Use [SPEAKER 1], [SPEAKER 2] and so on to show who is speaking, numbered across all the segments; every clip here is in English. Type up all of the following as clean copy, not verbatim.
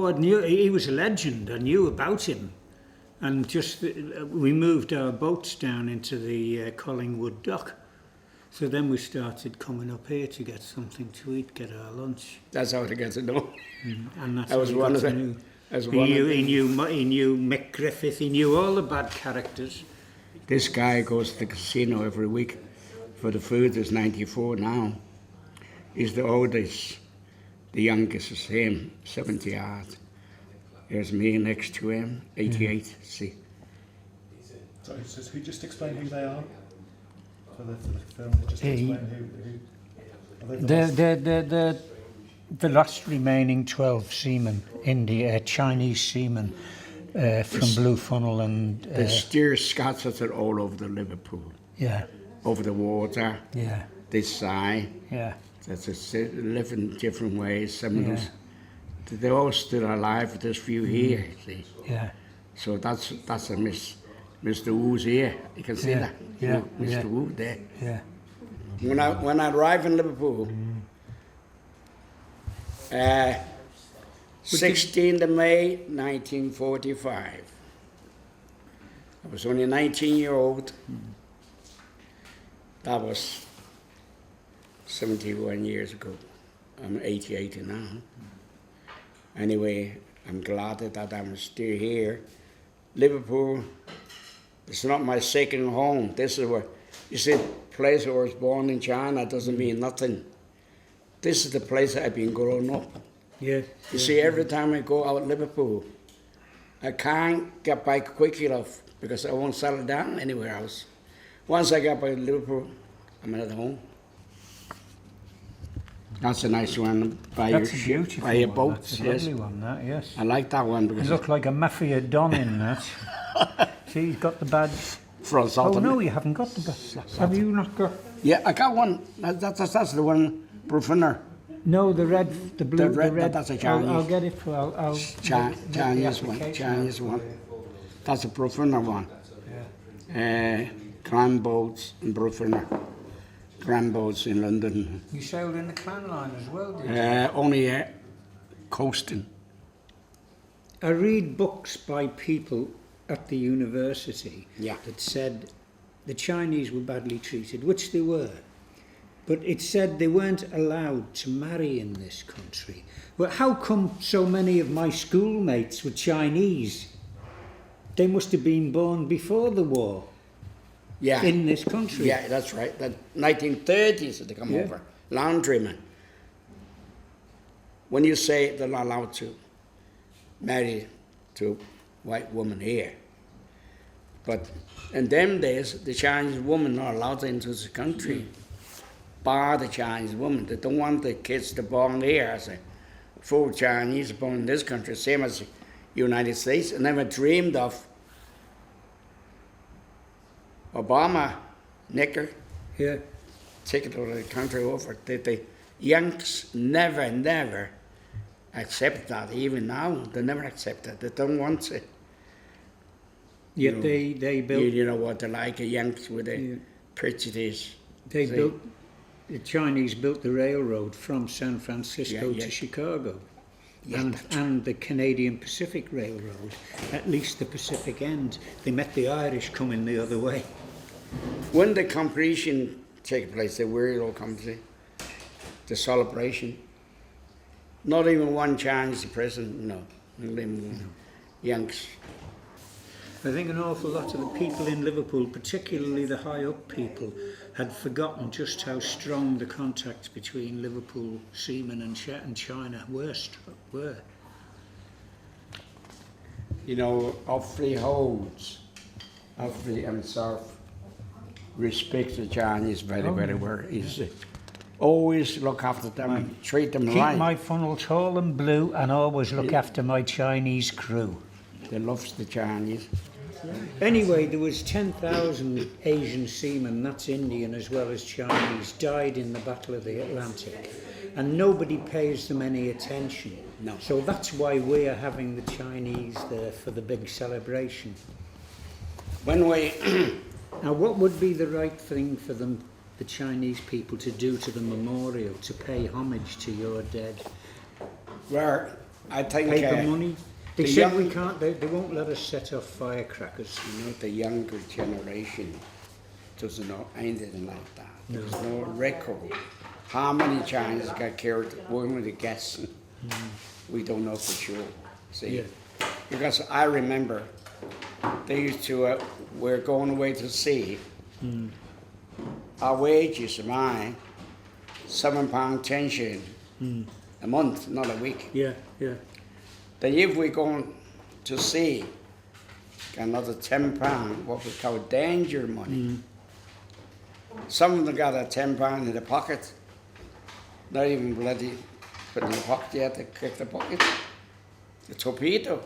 [SPEAKER 1] I knew he was a legend. I knew about him, and just we moved our boats down into the Collingwood dock. So then we started coming up here to get something to eat, get our lunch.
[SPEAKER 2] That's how to get to know.
[SPEAKER 1] And that's
[SPEAKER 2] I was one of them.
[SPEAKER 1] He knew Mick Griffith. He knew all the bad characters.
[SPEAKER 2] This guy goes to the casino every week for the food. He's 94 now. He's the oldest. The youngest is him, 70 odd. There's me next to him, 88. See.
[SPEAKER 3] So who just explain who they are for the film? Just explain who
[SPEAKER 1] They're the last remaining 12 seamen, Chinese seamen from Blue Funnel and.
[SPEAKER 2] They steer Scots are all over the Liverpool.
[SPEAKER 1] Yeah.
[SPEAKER 2] Over the water.
[SPEAKER 1] Yeah.
[SPEAKER 2] This side.
[SPEAKER 1] Yeah.
[SPEAKER 2] That's live in different ways. Some of them, they're all still alive. There's few here, see.
[SPEAKER 1] Yeah.
[SPEAKER 2] So that's a Mr. Wu's here. You can see that.
[SPEAKER 1] Yeah.
[SPEAKER 2] Mr. Wu there.
[SPEAKER 1] Yeah.
[SPEAKER 2] When I arrived in Liverpool, 16th of May, 1945. I was only a 19-year-old. That was 71 years ago. I'm 88 now. Anyway, I'm glad that I'm still here. Liverpool, it's not my second home. This is where, you see, the place where I was born in China doesn't mean nothing. This is the place I've been growing up.
[SPEAKER 1] Yeah.
[SPEAKER 2] You see, every time I go out Liverpool, I can't get back quick enough because I won't settle down anywhere else. Once I get back to Liverpool, I'm at home. That's a nice one by your boat.
[SPEAKER 1] That's a lovely one, that, yes.
[SPEAKER 2] I like that one because
[SPEAKER 1] you look like a mafia don in that. See, he's got the badge.
[SPEAKER 2] Front
[SPEAKER 1] Oh no, you haven't got the badge. Have you not got?
[SPEAKER 2] Yeah, I got one. That's the one, Brufinner.
[SPEAKER 1] No, the red, the blue, the red.
[SPEAKER 2] That's a Chinese.
[SPEAKER 1] I'll get it for.
[SPEAKER 2] Chinese one. Chinese one. That's a Brufinner one.
[SPEAKER 1] Yeah.
[SPEAKER 2] Clan boats in Brufinner. Clan boats in London.
[SPEAKER 1] You sailed in the Clan line as well, did you?
[SPEAKER 2] Only coasting.
[SPEAKER 1] I read books by people at the university that said the Chinese were badly treated, which they were. But it said they weren't allowed to marry in this country. Well, how come so many of my schoolmates were Chinese? They must have been born before the war.
[SPEAKER 2] Yeah.
[SPEAKER 1] In this country.
[SPEAKER 2] Yeah, that's right. The 1930s they come over. Laundrymen. When you say they're not allowed to marry to white woman here, but in them days the Chinese woman not allowed into the country. Bar the Chinese woman. They don't want the kids to born here as a full Chinese born in this country, same as the United States. I never dreamed of Obama, Nicker, take it to the country over. The Yanks never accept that. Even now, they never accept it. They don't want it.
[SPEAKER 1] Yet they built.
[SPEAKER 2] You know what they're like, the Yanks with the prejudice.
[SPEAKER 1] The Chinese built the railroad from San Francisco to Chicago. And the Canadian Pacific Railroad, at least the Pacific end. They met the Irish coming the other way.
[SPEAKER 2] When the completion takes place, the world comes in, the celebration, not even one Chinese president, no. Yanks.
[SPEAKER 1] I think an awful lot of the people in Liverpool, particularly the high-up people, had forgotten just how strong the contacts between Liverpool seamen and China were.
[SPEAKER 2] You know, of freeholds, and South, respect the Chinese very well. Always look after them, treat them right.
[SPEAKER 1] Keep my funnel tall and blue and always look after my Chinese crew.
[SPEAKER 2] They love the Chinese.
[SPEAKER 1] Anyway, there was 10,000 Asian seamen, that's Indian as well as Chinese, died in the Battle of the Atlantic. And nobody pays them any attention.
[SPEAKER 2] No.
[SPEAKER 1] So that's why we are having the Chinese there for the big celebration.
[SPEAKER 2] When we...
[SPEAKER 1] Now, what would be the right thing for them, the Chinese people, to do to the memorial, to pay homage to your dead?
[SPEAKER 2] Well, I think
[SPEAKER 1] paper money. They
[SPEAKER 2] the
[SPEAKER 1] said we
[SPEAKER 2] young-
[SPEAKER 1] can't. They won't let us set off firecrackers.
[SPEAKER 2] you know, the younger generation doesn't know anything like that. There's no record. How many Chinese got killed? We're only guessing. We don't know for sure. See,
[SPEAKER 1] Yeah.
[SPEAKER 2] because I remember they used to. We're going away to sea. Our wages, mine, £7.10 a month, not a week.
[SPEAKER 1] Yeah, yeah.
[SPEAKER 2] Then if we're going to sea, got another £10, what we call danger money. Some of them got a £10 in the pocket. Not even bloody put in the pocket, you had to kick the pocket. The torpedo.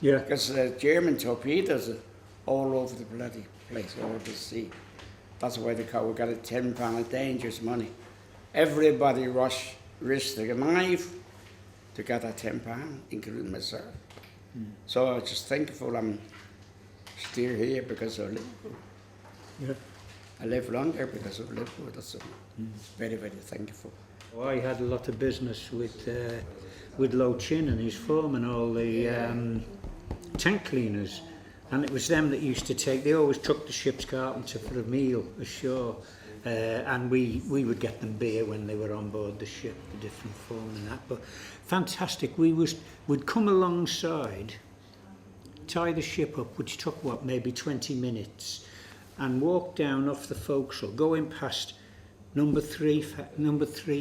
[SPEAKER 1] Yeah.
[SPEAKER 2] Because the German torpedoes are all over the bloody place, all over the sea. That's why they call we got a £10 of dangerous money. Everybody risked a knife to get that £10, including myself. So I'm just thankful I'm still here because of Liverpool.
[SPEAKER 1] Yeah.
[SPEAKER 2] I live longer because of Liverpool. That's very, very thankful.
[SPEAKER 1] Well, I had a lot of business with Lo Chin and his firm and all the tank cleaners, and it was them that used to take. They always took the ship's carpenter for a meal ashore, and we would get them beer when they were on board the ship, the different firm and that. But fantastic. We'd come alongside, tie the ship up, which took what, maybe 20 minutes, and walk down off the forecastle, going past number three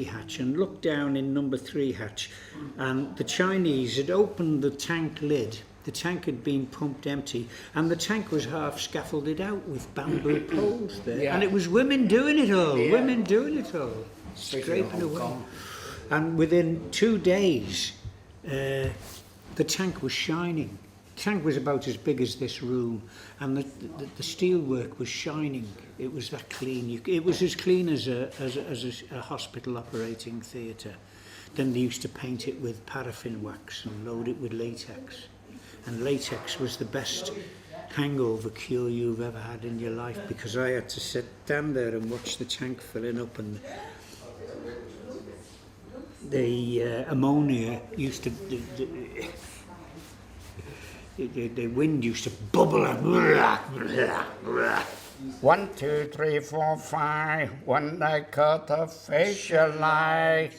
[SPEAKER 1] hatch, and look down in number 3 hatch, and the Chinese had opened the tank lid. The tank had been pumped empty, and the tank was half scaffolded out with bamboo poles there.
[SPEAKER 2] Yeah.
[SPEAKER 1] And it was women doing it all,
[SPEAKER 2] Yeah.
[SPEAKER 1] women doing it all,
[SPEAKER 2] Especially in
[SPEAKER 1] scraping
[SPEAKER 2] Hong
[SPEAKER 1] away.
[SPEAKER 2] Kong.
[SPEAKER 1] And within 2 days, the tank was shining. The tank was about as big as this room, and the steelwork was shining. It was that clean. It was as clean as a hospital operating theatre. Then they used to paint it with paraffin wax and load it with latex. And latex was the best hangover cure you've ever had in your life, because I had to stand there and watch the tank filling up, and the ammonia used to... The wind used to bubble and
[SPEAKER 2] 1, 2, 3, 4, 5. When I cut a facial line,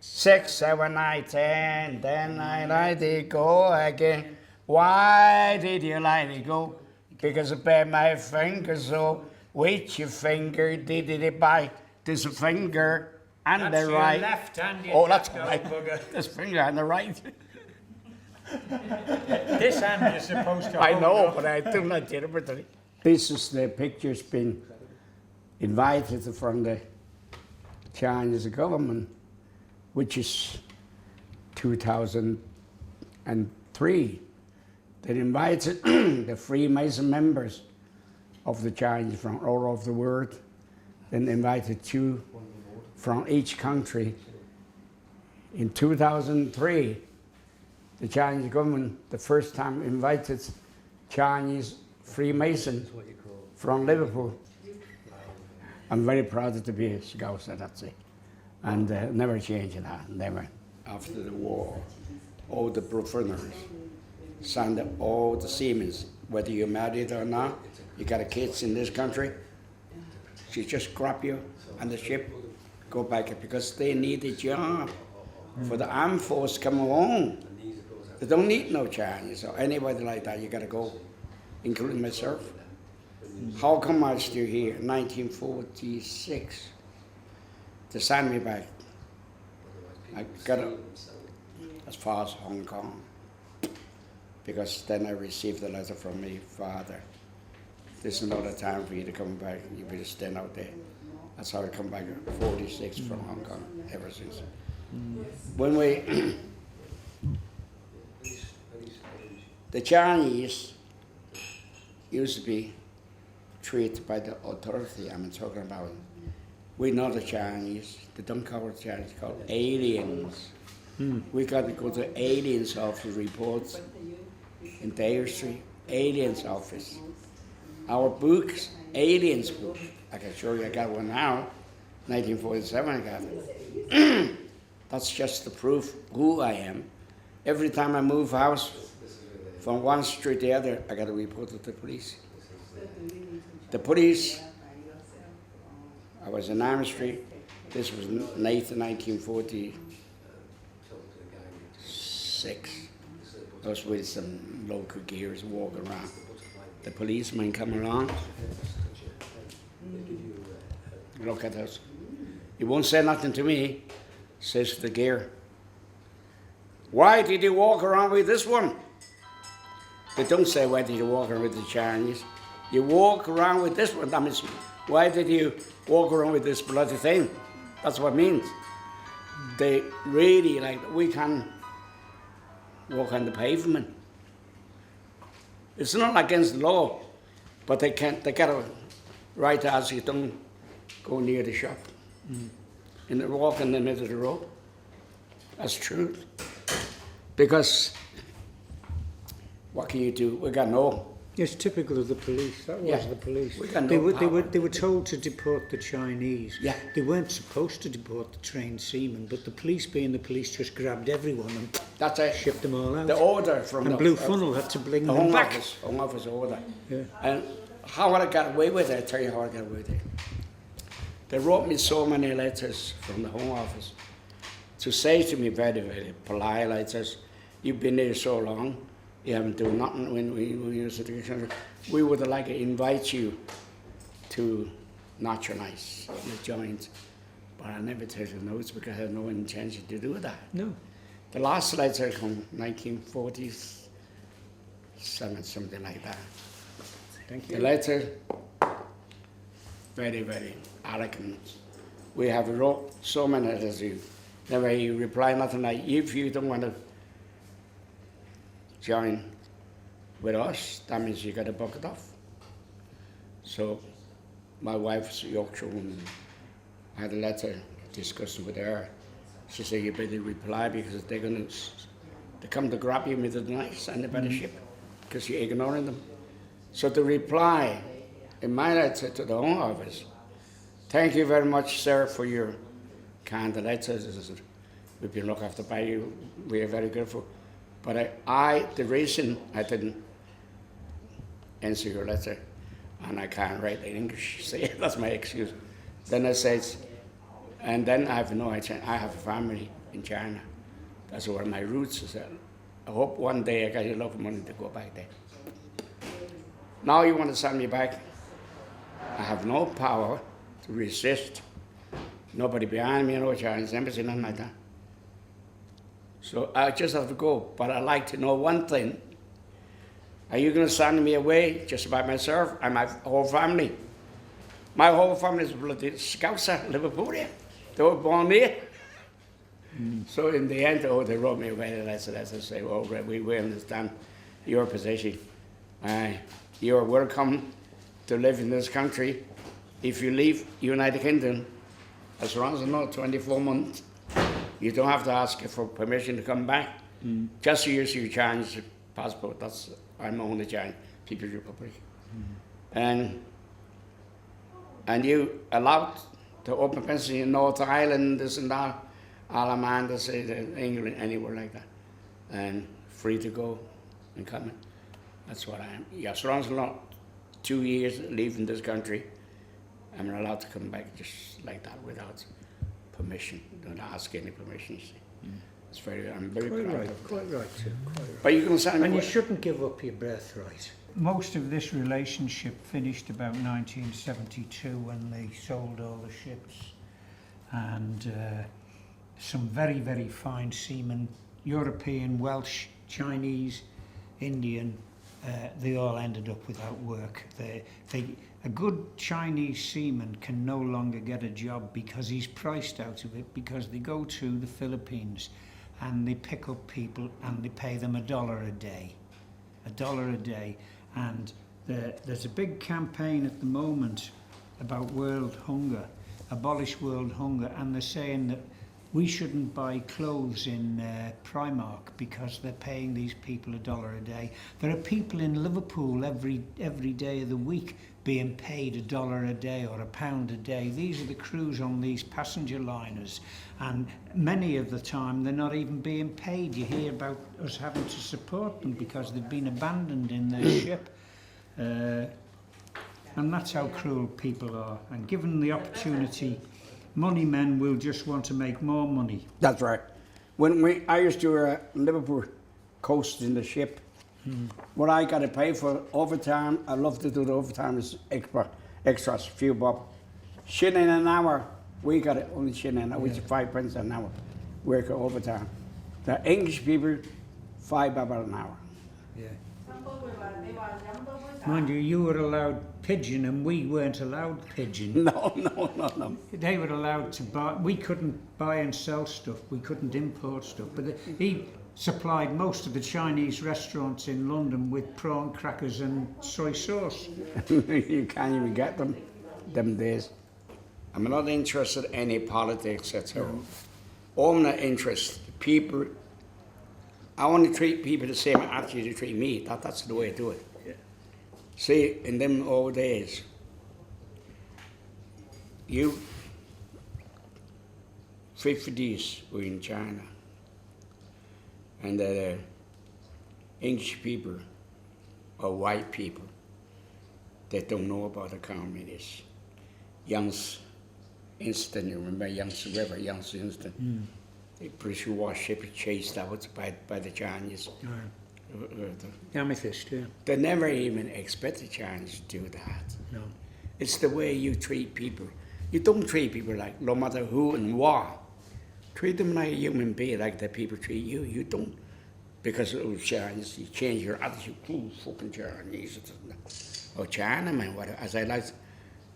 [SPEAKER 2] 6, 7, 8, 10. Then I let it go again. Why did you let it go? Because I bit my finger. So which finger did it bite? This finger and the right.
[SPEAKER 1] left hand.
[SPEAKER 2] Oh, that's right. This finger and the right.
[SPEAKER 1] This hand is supposed to
[SPEAKER 2] I
[SPEAKER 1] hold
[SPEAKER 2] know,
[SPEAKER 1] up.
[SPEAKER 2] but I do not deliberately. This is the pictures been invited from the Chinese government, which is 2003. They invited the Freemason members of the Chinese from all over the world. Then invited 2 from each country. In 2003, the Chinese government, the first time, invited Chinese Freemason from Liverpool. I'm very proud to be a Scouser, that's it. And never changed that, never. After the war, all the professionals signed up, all the seamen, whether you're married or not, you got kids in this country, she just grab you on the ship, go back, because they need a job. For the armed force come along, they don't need no Chinese or anybody like that. You got to go, including myself. How come I'm still here? 1946. They sent me back. I got as far as Hong Kong, because then I received a letter from my father. This is not the time for you to come back. You better stand out there. That's how I come back. 46 from Hong Kong ever since. When we. The Chinese used to be treated by the authority I'm talking about. We're not the Chinese. They don't call it Chinese, called aliens. We got to go to aliens office reports in Dale Street, aliens office. Our books, aliens book. I can show you, I got one now, 1947 I got it. That's just the proof who I am. Every time I move house from one street to the other, I got to report it to the police. The police, I was in Army Street. This was 9th 1946. I was with some local gears walking around. The policeman come along. Look at us. He won't say nothing to me. Says to the gear, "Why did you walk around with this one?" They don't say, "Why did you walk around with the Chinese?" You walk around with this one. That means, why did you walk around with this bloody thing? That's what it means. They really, like, we can walk on the pavement. It's not against the law, but they got a right to ask you don't go near the shop. And they walk in the middle of the road. That's true. Because what can you do? We got no.
[SPEAKER 1] It's typical of the police. That was the police.
[SPEAKER 2] We got
[SPEAKER 1] They
[SPEAKER 2] no
[SPEAKER 1] were
[SPEAKER 2] power.
[SPEAKER 1] told to deport the Chinese.
[SPEAKER 2] Yeah.
[SPEAKER 1] They weren't supposed to deport the trained seamen, but the police, being the police, just grabbed everyone and
[SPEAKER 2] That's it.
[SPEAKER 1] shipped them all out.
[SPEAKER 2] The order from
[SPEAKER 1] and
[SPEAKER 2] the
[SPEAKER 1] Blue Funnel had to bring
[SPEAKER 2] the
[SPEAKER 1] them
[SPEAKER 2] Home
[SPEAKER 1] back.
[SPEAKER 2] Office. Home Office order.
[SPEAKER 1] Yeah.
[SPEAKER 2] And how I got away with it, I tell you how I got away with it. They wrote me so many letters from the Home Office to say to me very, very polite letters, "You've been there so long, you haven't done nothing when we use the country. We would like to invite you to naturalize the joint." But I never took the notes because I had no intention to do that.
[SPEAKER 1] No.
[SPEAKER 2] The last letter from 1947, something like that.
[SPEAKER 1] Thank
[SPEAKER 2] The
[SPEAKER 1] you.
[SPEAKER 2] letter, very, very arrogant. We have wrote so many letters. Never you reply nothing like, "If you don't want to join with us, that means you got to buck it off." So my wife's a Yorkshire woman. I had a letter discussing with her. She said, "You better reply because they're going to they come to grab you with the knives and they better ship because you're ignoring them." So the reply in my letter to the Home Office, "Thank you very much, sir, for your kind letters. We've been looked after by you. We are very grateful. But the reason I didn't answer your letter, and I can't write in English, see, that's my excuse." Then I says, and then I have no idea. I have a family in China. That's where my roots is at. I hope one day I get enough money to go back there. Now you want to send me back? I have no power to resist. Nobody behind me, no Chinese embassy, nothing like that. So I just have to go. But I'd like to know one thing. Are you going to send me away just by myself and my whole family? My whole family is bloody Scouser, Liverpoolian. They were born here. So in the end, they wrote me away, and I said, "Well, we understand your position. You're welcome to live in this country. If you leave United Kingdom, as long as not 24 months, you don't have to ask for permission to come back. Just use your Chinese passport. I'm only Chinese People's Republic. And you allowed to open pension in North Ireland, this and that, Alaman, England, anywhere like that, and free to go and come in. That's what I am. Yeah, as long as not 2 years leaving this country, I'm not allowed to come back just like that without permission. Don't ask any permission, you see. I'm very
[SPEAKER 1] Quite
[SPEAKER 2] proud
[SPEAKER 1] right,
[SPEAKER 2] of
[SPEAKER 1] quite
[SPEAKER 2] that.
[SPEAKER 1] right, sir, quite right.
[SPEAKER 2] But you can send me
[SPEAKER 1] And you
[SPEAKER 2] away.
[SPEAKER 1] shouldn't give up your birthright. Most of this relationship finished about 1972 when they sold all the ships, and some very, very fine seamen, European, Welsh, Chinese, Indian, they all ended up without work. A good Chinese seaman can no longer get a job because he's priced out of it, because they go to the Philippines and they pick up people and they pay them $1 a day. $1 a day. And there's a big campaign at the moment about world hunger, abolish world hunger, and they're saying that we shouldn't buy clothes in Primark because they're paying these people $1 a day. There are people in Liverpool every day of the week being paid $1 a day or £1 a day. These are the crews on these passenger liners, and many of the time they're not even being paid. You hear about us having to support them because they've been abandoned in their ship. And that's how cruel people are. And given the opportunity, money men will just want to make more money.
[SPEAKER 2] That's right. I used to Liverpool coast in the ship. What I got to pay for overtime, I love to do the overtime is extras, few bob. Shilling an hour, we got it only shilling an hour, which is 5 pence an hour, work overtime. The English people, $5 an hour.
[SPEAKER 1] Yeah. Mind you, you were allowed pigeon and we weren't allowed pigeon.
[SPEAKER 2] No.
[SPEAKER 1] They were allowed to buy, we couldn't buy and sell stuff, we couldn't import stuff. But he supplied most of the Chinese restaurants in London with prawn crackers and soy sauce.
[SPEAKER 2] You can't even get them days. I'm not interested in any politics at all. I'm not interested. People, I want to treat people the same as you treat me. That's the way I do it.
[SPEAKER 1] Yeah.
[SPEAKER 2] See, in them old days, you 50s were in China, and the English people or white people that don't know about the communists. Yangtze incident, you remember Yangtze River, Yangtze incident? The British warship chased out by the Chinese.
[SPEAKER 1] Amethyst, yeah.
[SPEAKER 2] They never even expect the Chinese to do that.
[SPEAKER 1] No.
[SPEAKER 2] It's the way you treat people. You don't treat people like no matter who and what. Treat them like a human being, like the people treat you. You don't, because of the Chinese, you change your attitude. Oh, fucking Chinese. Or Chinaman, whatever. As I like,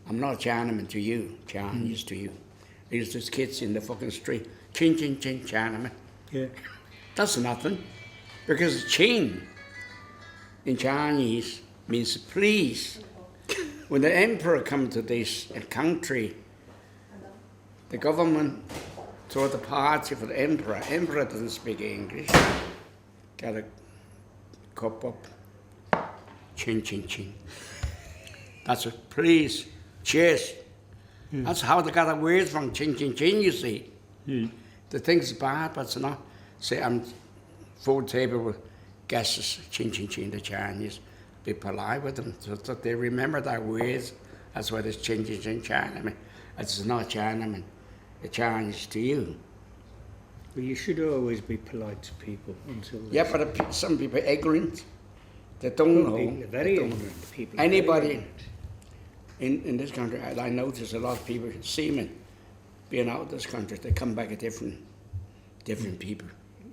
[SPEAKER 2] I'm not a Chinaman to you, Chinese to you. There's just kids in the fucking street. Chin, chin, chin, Chinaman.
[SPEAKER 1] Yeah.
[SPEAKER 2] That's nothing. Because chin in Chinese means please. When the emperor comes to this country, the government throw the party for the emperor. Emperor doesn't speak English. Got a cup up. Chin, chin, chin. That's a please. Cheers. That's how they got the words from chin, chin, chin, you see. The thing's bad, but it's not. Say, I'm full table with guests, chin, chin, chin, the Chinese. Be polite with them so that they remember their words. That's why there's chin, chin, chin, Chinaman. It's not Chinaman. The Chinese to you.
[SPEAKER 1] Well, you should always be polite to people until...
[SPEAKER 2] Yeah, but some people are ignorant. They don't know.
[SPEAKER 1] People are very ignorant. People are
[SPEAKER 2] Anybody
[SPEAKER 1] very ignorant.
[SPEAKER 2] in this country, I notice a lot of people, seamen, being out of this country, they come back a different people.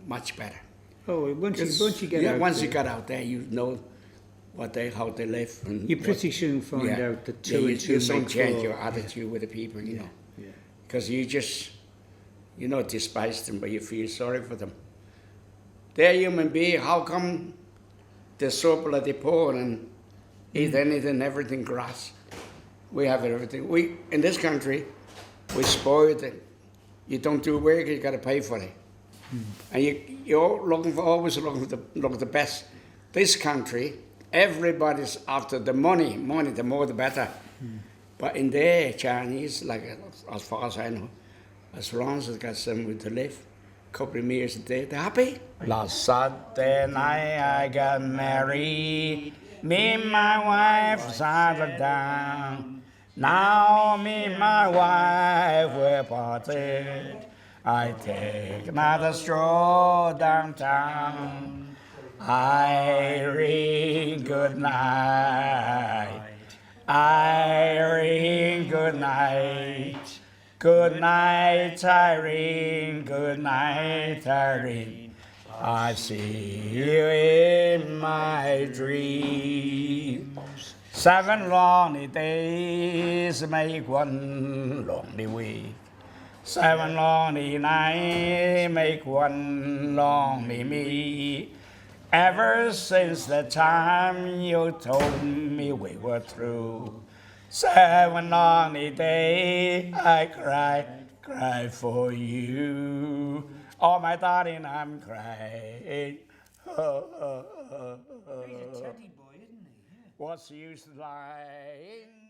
[SPEAKER 2] Much better.
[SPEAKER 1] Oh, once you get out
[SPEAKER 2] once
[SPEAKER 1] there,
[SPEAKER 2] you get out there, you know how they live. And
[SPEAKER 1] you pretty soon find out that two and two
[SPEAKER 2] you soon
[SPEAKER 1] make
[SPEAKER 2] change
[SPEAKER 1] four.
[SPEAKER 2] your attitude with the people, you know.
[SPEAKER 1] Yeah.
[SPEAKER 2] Because you just, you don't despise them, but you feel sorry for them. They're human beings. How come they're so bloody poor and eat anything, everything grass? We have everything. In this country, we spoiled it. You don't do work, you got to pay for it. And you're always looking for the best. This country, everybody's after the money, the more the better. But in there, Chinese, like as far as I know, as long as they got somewhere to live, a couple of meals a day, they're happy. Last Saturday night I got married. Me and my wife settled down. Now me and my wife were parted. I take another stroll downtown. Irene, good night. Irene, good night. Good night, Irene. Good night, Irene. I see you in my dreams. 7 lonely days make 1 lonely week. 7 lonely nights make 1 lonely me. Ever since the time you told me we were through, 7 lonely days I cried, cry for you. Oh, my darling, I'm crying.
[SPEAKER 1] He's a teddy boy, isn't he? Yeah.
[SPEAKER 2] What's the use of lying?